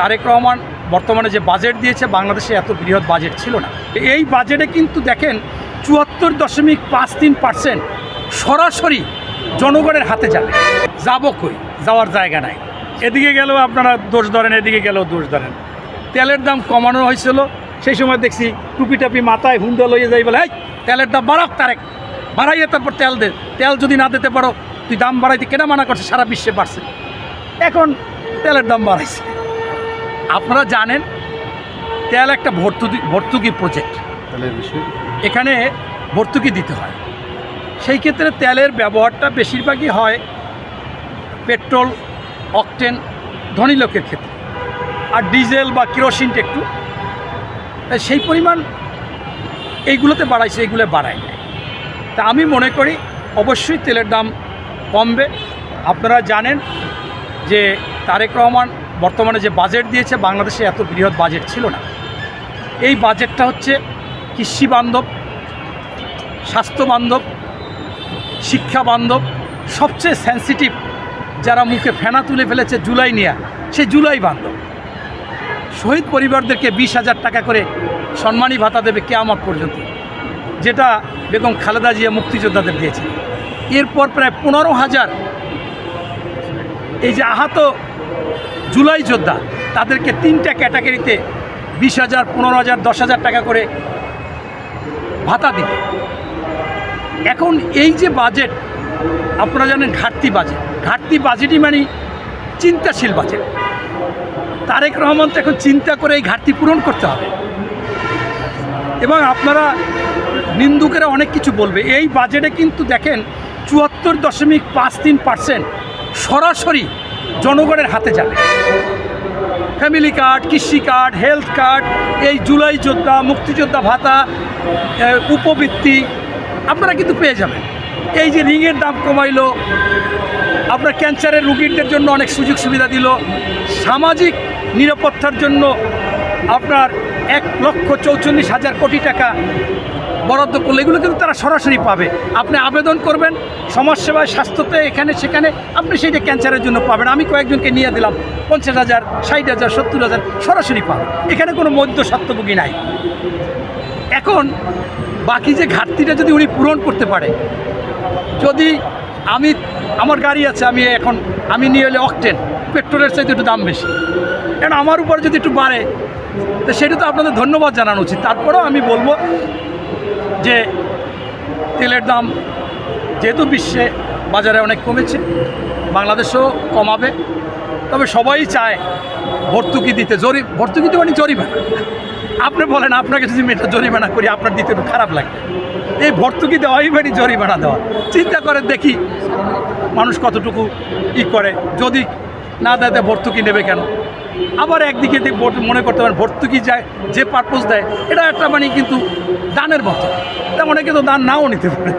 তারেক রহমান বর্তমানে যে বাজেট দিয়েছে, বাংলাদেশে এত বৃহৎ বাজেট ছিল না। এই বাজেটে কিন্তু দেখেন ৭৪.৫৩% সরাসরি জনগণের হাতে যাবে। যাবো কই, যাওয়ার জায়গা নাই। এদিকে গেলেও আপনারা দোষ ধরেন, এদিকে গেলেও দোষ ধরেন। তেলের দাম কমানো হয়েছিল, সেই সময় দেখছি টুপি টাপি মাথায় হুন্ডা লইয়ে যাই বলে, এই তেলের দাম বাড়াক তারেক, বাড়াইয়ে তারপর তেল দে, তেল যদি না দিতে পারো তুই দাম বাড়াইতে কেনা মানা করছে, সারা বিশ্বে বাড়ছে। এখন তেলের দাম বাড়াইছে। আপনারা জানেন তেল একটা ভর্তুকি প্রজেক্ট, এখানে ভর্তুকি দিতে হয়। সেই ক্ষেত্রে তেলের ব্যবহারটা বেশিরভাগই হয় পেট্রোল, অকটেন, ধনী লোকের ক্ষেত্রে, আর ডিজেল বা কেরোসিনটা একটু সেই পরিমাণ এইগুলোতে বাড়াইছে, এইগুলো বাড়ায় না। তা আমি মনে করি অবশ্যই তেলের দাম কমবে। আপনারা জানেন যে তারেক রহমান বর্তমানে যে বাজেট দিয়েছে, বাংলাদেশে এত বৃহৎ বাজেট ছিল না। এই বাজেটটা হচ্ছে কৃষি বান্ধব, স্বাস্থ্য বান্ধব, শিক্ষা বান্ধব, সবচেয়ে সেন্সিটিভ যারা মুখে ফেনা তুলে ফেলেছে জুলাই নিয়ে, সে জুলাই বান্ধব। শহীদ পরিবারদেরকে 20,000 টাকা করে সম্মানী ভাতা দেবে কিয়ামত পর্যন্ত, যেটা বেগম খালেদা জিয়া মুক্তিযোদ্ধাদের দিয়েছে। এরপর প্রায় 15,000 এই যে আহত জুলাই যোদ্ধা, তাদেরকে 3টা ক্যাটাগরিতে 20,000, 15,000, 10,000 টাকা করে ভাতা দিবে। এখন এই যে বাজেট, আপনারা জানেন ঘাটতি বাজেটই মানে চিন্তাশীল বাজেট। তারেক রহমান তো এখন চিন্তা করে এই ঘাটতি পূরণ করতে হবে। এবং আপনারা নিন্দুকেরা অনেক কিছু বলবে, এই বাজেটে কিন্তু দেখেন ৭৪.৫৩% সরাসরি জনগণের হাতে যাবে। ফ্যামিলি কার্ড, কৃষি কার্ড, হেলথ কার্ড, এই জুলাই যোদ্ধা, মুক্তিযোদ্ধা ভাতা, উপবৃত্তি আপনারা কিন্তু পেয়ে যাবেন। এই যে রিংয়ের দাম কমাইলো, আপনার ক্যান্সারের রোগীদের জন্য অনেক সুযোগ সুবিধা দিল, সামাজিক নিরাপত্তার জন্য আপনার 1,44,000 কোটি টাকা বরাদ্দ করলে, এগুলো কিন্তু তারা সরাসরি পাবে। আপনি আবেদন করবেন সমাজসেবায়, স্বাস্থ্যতে, এখানে সেখানে, আপনি সেইটা ক্যান্সারের জন্য পাবেন। আমি কয়েকজনকে নিয়ে দিলাম, 50,000, 60,000, 70,000 সরাসরি পাবে। এখানে কোনো মধ্যস্বত্বভোগী নাই। এখন বাকি যে ঘাটতিটা যদি উনি পূরণ করতে পারে, যদি আমার গাড়ি আছে, আমি নিয়ে এলে অকটেন, পেট্রোলের চাইতে একটু দাম বেশি, কারণ আমার উপর যদি একটু বাড়ে, তো সেটা তো আপনাদের ধন্যবাদ জানানো উচিত। তারপরেও আমি বলবো যে তেলের দাম যেহেতু বিশ্বে বাজারে অনেক কমেছে, বাংলাদেশেও কমাবে। তবে সবাই চায় ভর্তুকি দিতে, ভর্তুকি দিতে মানে জরিমানা। আপনি বলেন, আপনাকে যদি আমি এটা জরিমানা করি, আপনার দিতে একটু খারাপ লাগবে। এই ভর্তুকি দেওয়াই মানে জরিমানা দেওয়া। চিন্তা করে দেখি মানুষ কতটুকু করে, যদি না দেয় ভর্তুকি নেবে কেন? আবার একদিকে মনে করতে পারেন ভর্তুকি যায় যে পারপোজ দেয়, এটা একটা মানে কিন্তু দানের মতো, তেমন কিন্তু দান নাও নিতে পারে।